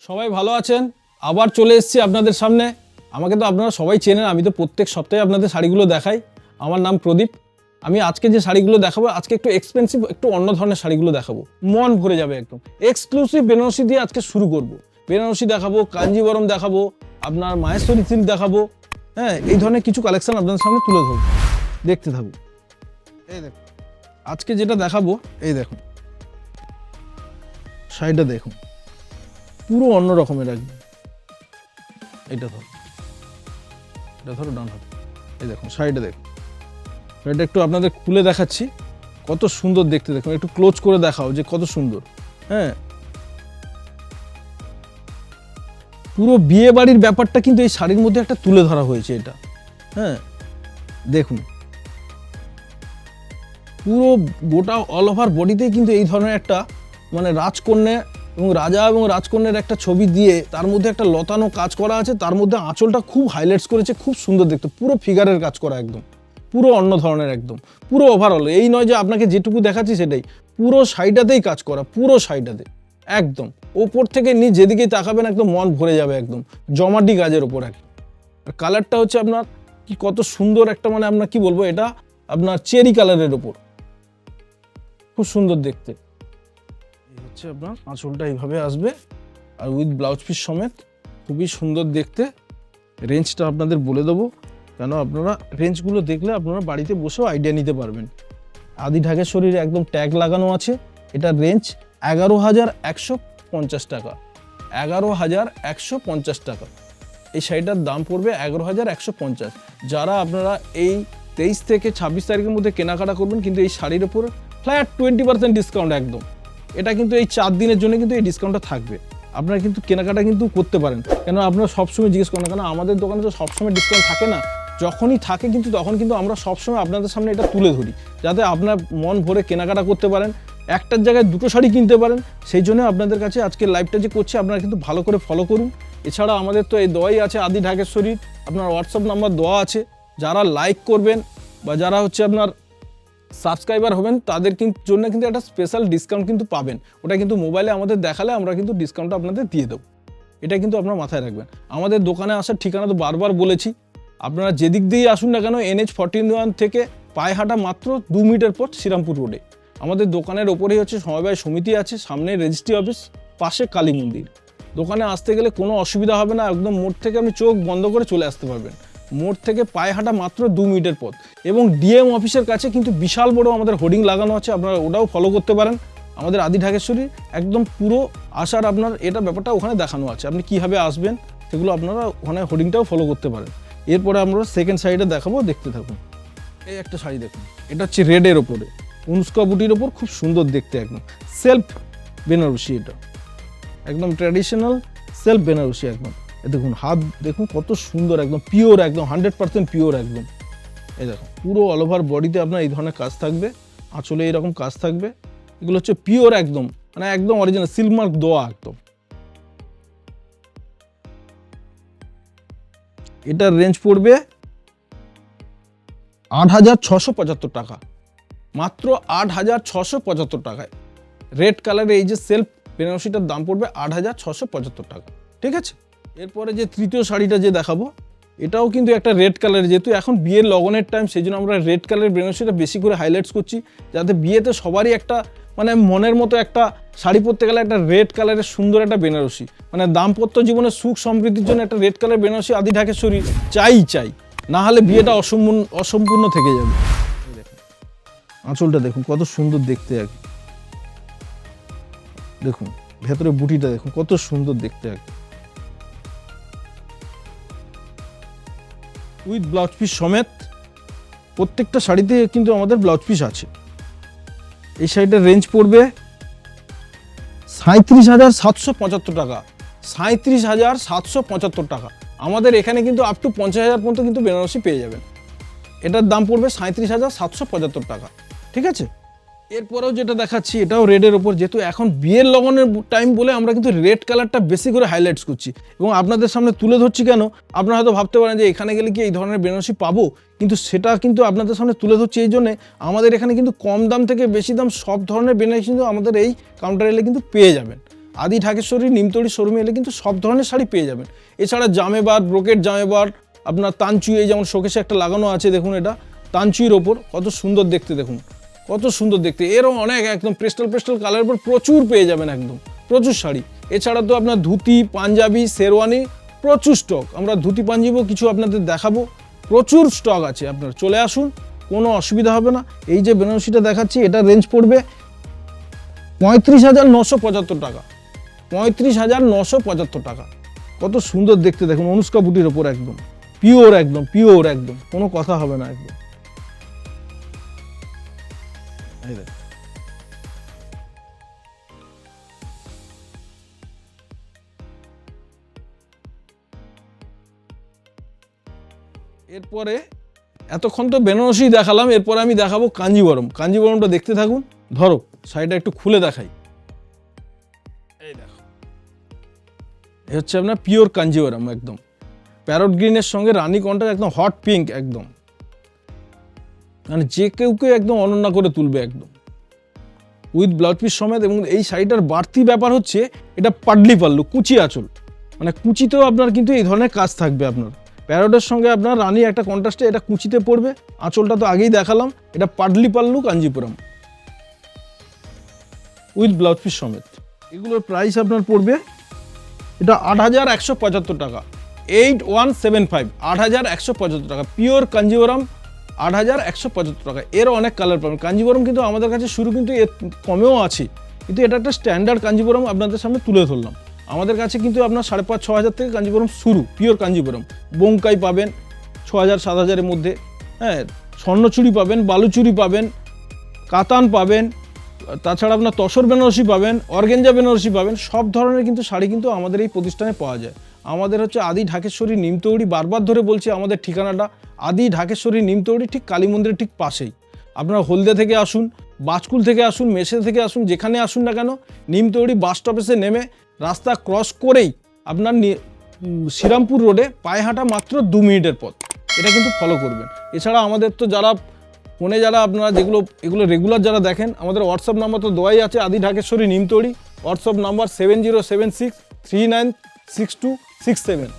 সবাই ভালো আছেন? আবার চলে এসেছি আপনাদের সামনে। আমাকে তো আপনারা সবাই চেনেন, আমি তো প্রত্যেক সপ্তাহে আপনাদের শাড়িগুলো দেখাই। আমার নাম প্রদীপ। আমি আজকে যে শাড়িগুলো দেখাবো, আজকে একটু এক্সপেন্সিভ, একটু অন্য ধরনের শাড়িগুলো দেখাবো। মন ভরে যাবে একদম। এক্সক্লুসিভ বেনারসি দিয়ে আজকে শুরু করব। বেনারসি দেখাবো, কাঞ্জিবরম দেখাবো, আপনার মাহেশ্বরী সিল্ক দেখাবো। হ্যাঁ, এই ধরনের কিছু কালেকশন আপনাদের সামনে তুলে ধরবো, দেখতে থাকুন। এই দেখুন, আজকে যেটা দেখাবো, এই দেখুন শাড়িটা দেখুন, পুরো অন্য রকমের একদম। এটা ধরো ডান হাতে। এই দেখুন শাড়িটা দেখুন, শাড়িটা একটু আপনাদের খুলে দেখাচ্ছি, কত সুন্দর দেখতে। দেখুন একটু ক্লোজ করে দেখাও যে কত সুন্দর। হ্যাঁ, পুরো বিয়ে বাড়ির ব্যাপারটা কিন্তু এই শাড়ির মধ্যে একটা তুলে ধরা হয়েছে এটা। হ্যাঁ দেখুন, পুরো গোটা অল ওভার বডিতেই কিন্তু এই ধরনের একটা মানে রাজকন্যা এবং রাজা এবং রাজকন্যার একটা ছবি দিয়ে তার মধ্যে একটা লতানো কাজ করা আছে। তার মধ্যে আঁচলটা খুব হাইলাইটস করেছে, খুব সুন্দর দেখতে। পুরো ফিগারের কাজ করা একদম, পুরো অন্য ধরনের একদম, পুরো ওভারঅল। এই নয় যে আপনাকে যেটুকু দেখাচ্ছি সেটাই, পুরো শাড়িটাতেই কাজ করা, পুরো শাড়িটাতে একদম ওপর থেকে নিচ যেদিকেই তাকাবেন একদম মন ভরে যাবে একদম। জমাটি কাজের ওপর একদম। আর কালারটা হচ্ছে আপনার কি কত সুন্দর একটা, মানে আপনার কি বলবো, এটা আপনার চেরি কালারের ওপর, খুব সুন্দর দেখতে। এই হচ্ছে আপনার আঁচলটা এইভাবে আসবে আর উইথ ব্লাউজ পিস সমেত, খুবই সুন্দর দেখতে। রেঞ্জটা আপনাদের বলে দেবো, কেন আপনারা রেঞ্জগুলো দেখলে আপনারা বাড়িতে বসেও আইডিয়া নিতে পারবেন। আদি ঢাকেশ্বরীর একদম ট্যাগ লাগানো আছে। এটার রেঞ্জ 11,150 টাকা। 11,150 টাকা এই শাড়িটার দাম পড়বে 11,150। যারা আপনারা এই 23 থেকে 26 তারিখের মধ্যে কেনাকাটা করবেন, কিন্তু এই শাড়ির উপর ফ্ল্যাট 20% ডিসকাউন্ট একদম। এটা কিন্তু এই 4 দিনের জন্য কিন্তু এই ডিসকাউন্টটা থাকবে। আপনারা কিন্তু কেনাকাটা কিন্তু করতে পারেন, কেন আপনারা সবসময় জিজ্ঞেস করেন, কেন আমাদের দোকানে তো সবসময় ডিসকাউন্ট থাকে না। যখনই থাকে কিন্তু তখন কিন্তু আমরা সবসময় আপনাদের সামনে এটা তুলে ধরি, যাতে আপনার মন ভরে কেনাকাটা করতে পারেন, একটার জায়গায় দুটো শাড়ি কিনতে পারেন। সেই জন্য আপনাদের কাছে আজকে লাইভটা যে করছি আপনারা কিন্তু ভালো করে ফলো করুন। এছাড়া আমাদের তো এই দেওয়াই আছে আদি ঢাকেশ্বরীর, আপনার হোয়াটসঅ্যাপ নাম্বার দেওয়া আছে। যারা লাইক করবেন বা যারা হচ্ছে আপনার সাবস্ক্রাইবার হবেন তাদের জন্য কিন্তু একটা স্পেশাল ডিসকাউন্ট কিন্তু পাবেন। ওটা কিন্তু মোবাইলে আমাদের দেখালে আমরা কিন্তু ডিসকাউন্টটা আপনাদের দিয়ে দেবো। এটা কিন্তু আপনারা মাথায় রাখবেন। আমাদের দোকানে আসার ঠিকানা তো বারবার বলেছি, আপনারা যেদিক দিয়ে আসুন না কেন, NH41 থেকে পায়ে হাঁটা মাত্র 2 মিনিটের পর শ্রীরামপুর রোডে। আমাদের দোকানের ওপরেই হচ্ছে সমবায় সমিতি আছে, সামনে রেজিস্ট্রি অফিস, পাশে কালী মন্দির। দোকানে আসতে গেলে কোনো অসুবিধা হবে না, একদম মোড় থেকে আপনি চোখ বন্ধ করে চলে আসতে পারবেন। মোড় থেকে পায়ে হাঁটা মাত্র 2 মিনিটের পথ। এবং ডিএম অফিসের কাছে কিন্তু বিশাল বড় আমাদের হোর্ডিং লাগানো আছে, আপনারা ওটাও ফলো করতে পারেন। আমাদের আদি ঢাকেশ্বরী একদম পুরো আসার আপনার এটা ব্যাপারটা ওখানে দেখানো আছে, আপনি কীভাবে আসবেন সেগুলো আপনারা ওখানে হোর্ডিংটাও ফলো করতে পারেন। এরপরে আমরা সেকেন্ড সাইডে দেখাবো, দেখতে থাকুন। এই একটা শাড়ি দেখুন, এটা হচ্ছে রেডের ওপরে, উনস্কা বুটির ওপর, খুব সুন্দর দেখতে একদম। সেলফ বেনারসি, এটা একদম ট্র্যাডিশনাল সেলফ বেনারসি একদম। দেখুন হাত দেখুন কত সুন্দর, একদম পিওর, একদম 100% পিওর একদম। এই দেখুন পুরো অল ওভার বডিতে আপনার এই ধরনের কাজ থাকবে, আঁচলে এইরকম কাজ থাকবে। এগুলো হচ্ছে পিওর একদম, মানে একদম অরিজিনাল সিল্ক মার্ক দেওয়া একদম। এটার রেঞ্জ পড়বে 8,675 টাকা, মাত্র 8,675 টাকায়। রেড কালারের এই যে সেলফ বেনারসিটার দাম পড়বে 8,675 টাকা, ঠিক আছে। এরপরে যে তৃতীয় শাড়িটা যে দেখাবো, এটাও কিন্তু একটা রেড কালারের, যেহেতু এখন বিয়ের লগনের টাইম, সেই জন্য আমরা রেড কালারের বেনারসিটা বেশি করে হাইলাইটস করছি, যাতে বিয়েতে সবারই একটা মানে মনের মতো একটা শাড়ি পরতে গেলে একটা রেড কালারের সুন্দর একটা বেনারসি, মানে দাম্পত্য জীবনের সুখ সমৃদ্ধির জন্য একটা রেড কালার বেনারসি আদি ঢাকেশ্বরী চাই, না হলে বিয়েটা অসম্পূর্ণ থেকে যাবে। আঁচলটা দেখুন কত সুন্দর দেখতে, দেখুন ভেতরে বুটিটা দেখুন কত সুন্দর দেখতে, উইথ ব্লাউজ পিস সমেত। প্রত্যেকটা শাড়িতে কিন্তু আমাদের ব্লাউজ পিস আছে। এই শাড়িটার রেঞ্জ পড়বে 37,775 টাকা। 37,775 টাকা। আমাদের এখানে কিন্তু আপ টু 50,000 পর্যন্ত কিন্তু বেনারসি পেয়ে যাবেন। এটার দাম পড়বে 37,775 টাকা, ঠিক আছে। এরপরেও যেটা দেখাচ্ছি, এটাও রেডের ওপর, যেহেতু এখন বিয়ের লগনের টাইম বলে আমরা কিন্তু রেড কালারটা বেশি করে হাইলাইটস করছি এবং আপনাদের সামনে তুলে ধরছি। কেন আপনারা হয়তো ভাবতে পারেন যে এখানে গেলে কি এই ধরনের বেনারসি পাবো, কিন্তু সেটা কিন্তু আপনাদের সামনে তুলে ধরছি এই জন্যে, আমাদের এখানে কিন্তু কম দাম থেকে বেশি দাম সব ধরনের বেনারসি কিন্তু আমাদের এই কাউন্টারে এলে কিন্তু পেয়ে যাবেন। আদি ঢাকেশ্বরী নিমতৌড়ি শোরুমে এলে কিন্তু সব ধরনের শাড়ি পেয়ে যাবেন। এছাড়া জামেবার, ব্রোকেট জামেবার, আপনার তানচুই, এই যেমন শোকেসে একটা লাগানো আছে দেখুন, এটা তানচুইয়ের ওপর কত সুন্দর দেখতে, দেখুন কত সুন্দর দেখতে। এরও অনেক একদম পেস্টাল কালারের উপর প্রচুর পেয়ে যাবেন, একদম প্রচুর শাড়ি। এছাড়া তো আপনার ধুতি, পাঞ্জাবি, শেরওয়ানি প্রচুর স্টক। আমরা ধুতি পাঞ্জাবিও কিছু আপনাদের দেখাবো, প্রচুর স্টক আছে, আপনার চলে আসুন, কোনো অসুবিধা হবে না। এই যে বেনারসিটা দেখাচ্ছি, এটা রেঞ্জ পড়বে 35,975 টাকা, 35,975 টাকা। কত সুন্দর দেখতে দেখুন, অনুষ্কা বুটির ওপর একদম পিওর, একদম পিওর, একদম কোনো কথা হবে না একদম। এরপরে এতক্ষণ তো বেনারসি দেখালাম, এরপরে আমি দেখাবো কাঞ্জিবরম। কাঞ্জিবরমটা দেখতে থাকুন। ধরো শাড়িটা একটু খুলে দেখাই। এই দেখো, এই হচ্ছে আপনার পিওর কাঞ্জিবরম, একদম প্যারট গ্রিনের সঙ্গে রানী কন্ট্রাস্ট, একদম হট পিঙ্ক, একদম মানে যে কেউকে একদম অনন্যা করে তুলবে, একদম উইথ ব্লাউজ পিস সমেত। এবং এই শাড়িটার বাড়তি ব্যাপার হচ্ছে এটা পাডলি পাল্লু, কুচি আঁচল, মানে কুচিতেও আপনার কিন্তু এই ধরনের কাজ থাকবে। আপনার প্যারটের সঙ্গে আপনার রানী একটা কন্ট্রাস্টে এটা কুচিতে পড়বে। আঁচলটা তো আগেই দেখালাম, এটা পাডলি পাল্লু কাঞ্জিপুরম উইথ ব্লাউজ পিস সমেত। এগুলোর প্রাইস আপনার পড়বে, এটা 8,175 টাকা, 8175, 8,175 টাকা। পিওর কাঞ্জিবরম 8,175 টাকা। এরও অনেক কালার পাবেন। কাঞ্জিবরম কিন্তু আমাদের কাছে শুরু কিন্তু এর কমেও আছে, কিন্তু এটা একটা স্ট্যান্ডার্ড কাঞ্জিবরম আপনাদের সামনে তুলে ধরলাম। আমাদের কাছে কিন্তু আপনার 5,500-6,000 থেকে কাঞ্জিবরম শুরু, পিওর কাঞ্জিবরম। বোমকাই পাবেন 6,000-7,000-এর মধ্যে, হ্যাঁ, স্বর্ণচুরি পাবেন, বালুচুরি পাবেন, কাতান পাবেন, তাছাড়া আপনার তসর বেনারসি পাবেন, অর্গেঞ্জা বেনারসি পাবেন। সব ধরনের কিন্তু শাড়ি কিন্তু আমাদের এই প্রতিষ্ঠানে পাওয়া যায়। আমাদের হচ্ছে আদি ঢাকেশ্বরী নিমতৌড়ি, বারবার ধরে বলছি আমাদের ঠিকানাটা আদি ঢাকেশ্বরী নিমতৌড়ি, ঠিক কালী মন্দিরের ঠিক পাশেই। আপনারা হলদে থেকে আসুন, বাজকুল থেকে আসুন, মেসে থেকে আসুন, যেখানে আসুন না কেন, নিমতৌড়ি বাস স্টপেসে নেমে রাস্তা ক্রস করেই আপনার শ্রীরামপুর রোডে পায়ে হাঁটা মাত্র 2 মিনিটের পথ। এটা কিন্তু ফলো করবেন। এছাড়া আমাদের তো যারা ফোনে যারা আপনারা এগুলো রেগুলার যারা দেখেন, আমাদের হোয়াটসঅ্যাপ নাম্বার তো দেওয়াই আছে, আদি ঢাকেশ্বরী নিমতৌড়ি, হোয়াটসঅ্যাপ নাম্বার 7076396267।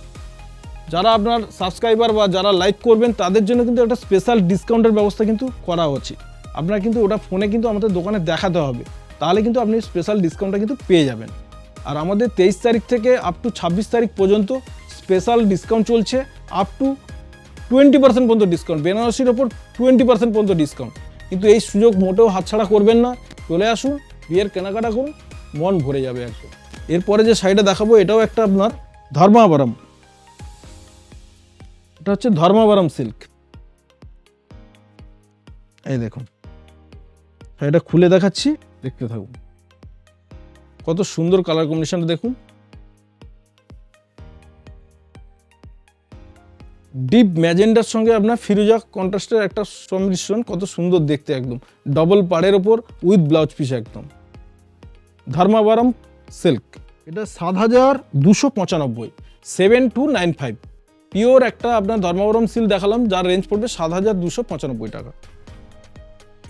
যারা আপনার সাবস্ক্রাইবার বা যারা লাইক করবেন তাদের জন্য কিন্তু একটা স্পেশাল ডিসকাউন্টের ব্যবস্থা কিন্তু করা হচ্ছে। আপনারা কিন্তু ওটা ফোনে কিন্তু আমাদের দোকানে দেখাতে হবে, তাহলে কিন্তু আপনি স্পেশাল ডিসকাউন্টটা কিন্তু পেয়ে যাবেন। আর আমাদের 23 তারিখ থেকে আপ টু 26 তারিখ পর্যন্ত স্পেশাল ডিসকাউন্ট চলছে, আপ টু 20% পর্যন্ত ডিসকাউন্ট, বেনারসির ওপর 20% পর্যন্ত ডিসকাউন্ট। কিন্তু এই সুযোগ মোটেও হাতছাড়া করবেন না, চলে আসুন, বিয়ের কেনাকাটা করুন, মন ভরে যাবে একদম। এরপরে যে শাড়িটা দেখাবো এটাও একটা আপনার ধর্মাবরম, এটা হচ্ছে ধর্মাবরম সিল্ক। এই দেখুন শাড়িটা খুলে দেখাচ্ছি, দেখতে থাকুন, কত সুন্দর কালার কম্বিনেশনটা দেখুন। ডিপ ম্যাজেন্ডার সঙ্গে আপনার ফিরোজা কন্ট্রাস্টের একটা সংমিশ্রণ, কত সুন্দর দেখতে, একদম ডবল পাড়ের ওপর উইথ ব্লাউজ পিস, একদম ধর্মাবরম সিল্ক। এটা 7,295, 7295। পিওর একটা আপনার ধর্মাবরম সিল্ক দেখালাম, যার রেঞ্জ পড়বে 7,295 টাকা।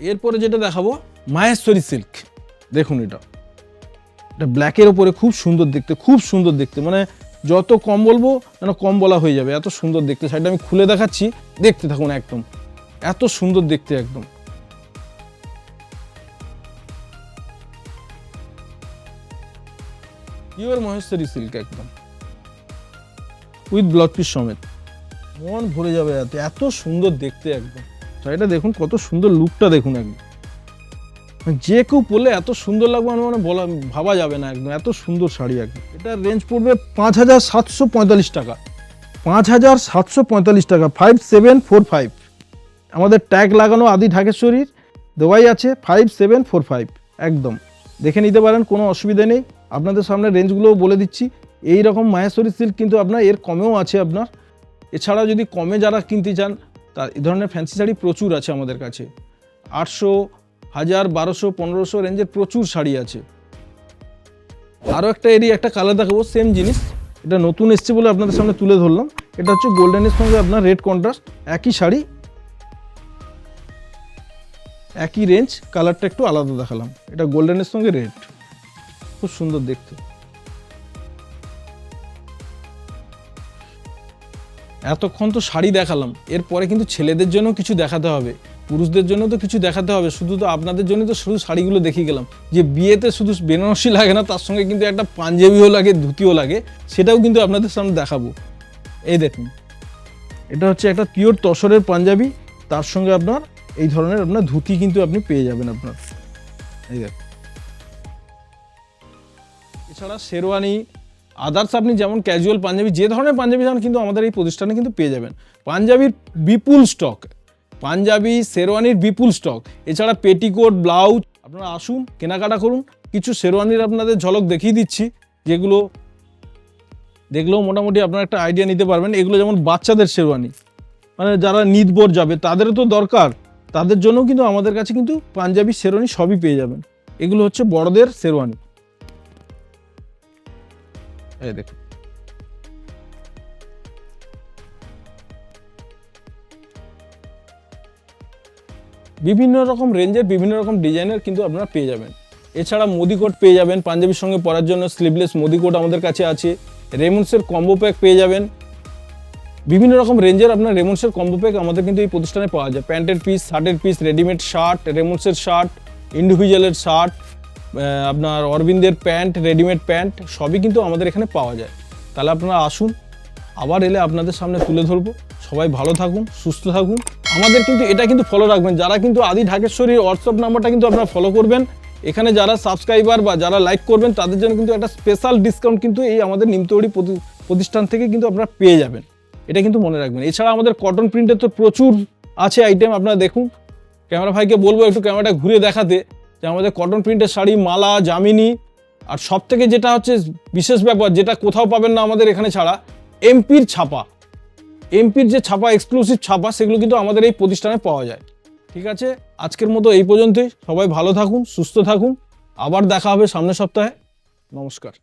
এরপরে যেটা দেখাবো মাহেশ্বরী সিল্ক, দেখুন এটা ব্ল্যাকের ওপরে খুব সুন্দর দেখতে, খুব সুন্দর দেখতে, মানে যত কম বলবো যেন কম বলা হয়ে যাবে, এত সুন্দর দেখতে। শাড়িটা আমি খুলে দেখাচ্ছি, দেখতে থাকুন, একদম এত সুন্দর দেখতে, একদম পিওর মহেশ্বরী সিল্ক, একদম উইথ ব্লাউজ পিস সমেত, মন ভরে যাবে, এত সুন্দর দেখতে, একদম শাড়িটা দেখুন, কত সুন্দর লুকটা দেখুন, একদম যে কেউ পরলে এত সুন্দর লাগবে মানে ভাবা যাবে না, একদম এত সুন্দর শাড়ি। একদম এটার রেঞ্জ পড়বে 5,745 টাকা, 5,745 টাকা, 5745। আমাদের ট্যাগ লাগানো আদি ঢাকেশ্বরীর দেওয়াই আছে 5745, একদম দেখে নিতে পারেন, কোনো অসুবিধা নেই। আপনাদের সামনে রেঞ্জগুলোও বলে দিচ্ছি। এই রকম মাহেশ্বরী সিল্ক কিন্তু আপনার এর কমেও আছে আপনার। এছাড়াও যদি কমে যারা কিনতে চান, তা এই ধরনের ফ্যান্সি শাড়ি প্রচুর আছে আমাদের কাছে, 800, 1000, 1200, 1500 রেঞ্জের প্রচুর শাড়ি আছে। আরও একটা কালার দেখাবো, সেম জিনিস, এটা নতুন এসছে বলে আপনাদের সামনে তুলে ধরলাম। এটা হচ্ছে গোল্ডেনের সঙ্গে আপনার রেড কন্ট্রাস্ট, একই শাড়ি, একই রেঞ্জ, কালারটা একটু আলাদা দেখালাম। এটা গোল্ডেনের সঙ্গে রেড, খুব সুন্দর দেখতে। এতক্ষণ তো শাড়ি দেখালাম, এরপরে কিন্তু ছেলেদের জন্য কিছু দেখাতে হবে, পুরুষদের জন্য তো কিছু দেখাতে হবে। শুধু তো আপনাদের জন্য তো শুধু শাড়িগুলো দেখিয়ে গেলাম, যে বিয়েতে শুধু বেনারসি লাগে না, তার সঙ্গে কিন্তু একটা পাঞ্জাবিও লাগে, ধুতিও লাগে, সেটাও কিন্তু আপনাদের সামনে দেখাবো। এই দেখুন, এটা হচ্ছে একটা পিওর তসরের পাঞ্জাবি, তার সঙ্গে আপনার এই ধরনের আপনার ধুতি কিন্তু আপনি পেয়ে যাবেন আপনার। এই দেখুন, এছাড়া শেরওয়ানি, আদার্স আপনি যেমন ক্যাজুয়াল পাঞ্জাবি, যে ধরনের পাঞ্জাবি চান কিন্তু আমাদের এই প্রতিষ্ঠানে কিন্তু পেয়ে যাবেন। পাঞ্জাবির বিপুল স্টক, পাঞ্জাবি শেরওয়ানির বিপুল স্টক, এছাড়া পেটিকোট, ব্লাউজ। আপনারা আসুন, কেনাকাটা করুন। কিছু শেরওয়ানির আপনাদের ঝলক দেখিয়ে দিচ্ছি, যেগুলো দেখলেও মোটামুটি আপনারা একটা আইডিয়া নিতে পারবেন। এগুলো যেমন বাচ্চাদের শেরওয়ানি, মানে যারা নিদবর যাবে তাদেরও তো দরকার, তাদের জন্যও কিন্তু আমাদের কাছে কিন্তু পাঞ্জাবি শেরওয়ানি সবই পেয়ে যাবেন। এগুলো হচ্ছে বড়দের শেরওয়ানি। এই দেখুন, বিভিন্ন রকম রেঞ্জের, বিভিন্ন রকম ডিজাইনের কিন্তু আপনারা পেয়ে যাবেন। এছাড়া মোদি কোট পেয়ে যাবেন, পাঞ্জাবির সঙ্গে পরার জন্য স্লিভলেস মোদি কোট আমাদের কাছে আছে। রেমন্ডসের কম্বো প্যাক পেয়ে যাবেন, বিভিন্ন রকম রেঞ্জের আপনার রেমন্ডসের কম্বো প্যাক আমাদের কিন্তু এই প্রতিষ্ঠানে পাওয়া যায়। প্যান্টের পিস, শার্টের পিস, রেডিমেড শার্ট, রেমন্ডসের শার্ট, ইন্ডিভিজুয়ালের শার্ট, আপনার অরবিন্দের প্যান্ট, রেডিমেড প্যান্ট, সবই কিন্তু আমাদের এখানে পাওয়া যায়। তাহলে আপনারা আসুন, আবার এলে আপনাদের সামনে তুলে ধরবো। সবাই ভালো থাকুন, সুস্থ থাকুন। আমাদের কিন্তু এটা কিন্তু ফলো রাখবেন, যারা কিন্তু আদি ঢাকেশ্বরীর হোয়াটসঅ্যাপ নাম্বারটা কিন্তু আপনারা ফলো করবেন। এখানে যারা সাবস্ক্রাইবার বা যারা লাইক করবেন তাদের জন্য কিন্তু একটা স্পেশাল ডিসকাউন্ট কিন্তু এই আমাদের নিমতৌড়ি প্রতিষ্ঠান থেকে কিন্তু আপনারা পেয়ে যাবেন, এটা কিন্তু মনে রাখবেন। এছাড়া আমাদের কটন প্রিন্টের তো প্রচুর আছে আইটেম, আপনারা দেখুন। ক্যামেরা ভাইকে বলবো একটু ক্যামেরাটা ঘুরে দেখাতে, যে আমাদের কটন প্রিন্টের শাড়ি, মালা, জামিনী, আর সব থেকে যেটা হচ্ছে বিশেষ ব্যাপার, যেটা কোথাও পাবেন না আমাদের এখানে ছাড়া, এমপির ছাপা, এমপির যে ছাপা, এক্সক্লুসিভ ছাপা, সেগুলো কিন্তু আমাদের এই প্রতিষ্ঠানে পাওয়া যায়। ঠিক আছে, আজকের মতো এই পর্যন্তই। সবাই ভালো থাকুন, সুস্থ থাকুন, আবার দেখা হবে সামনের সপ্তাহে। নমস্কার।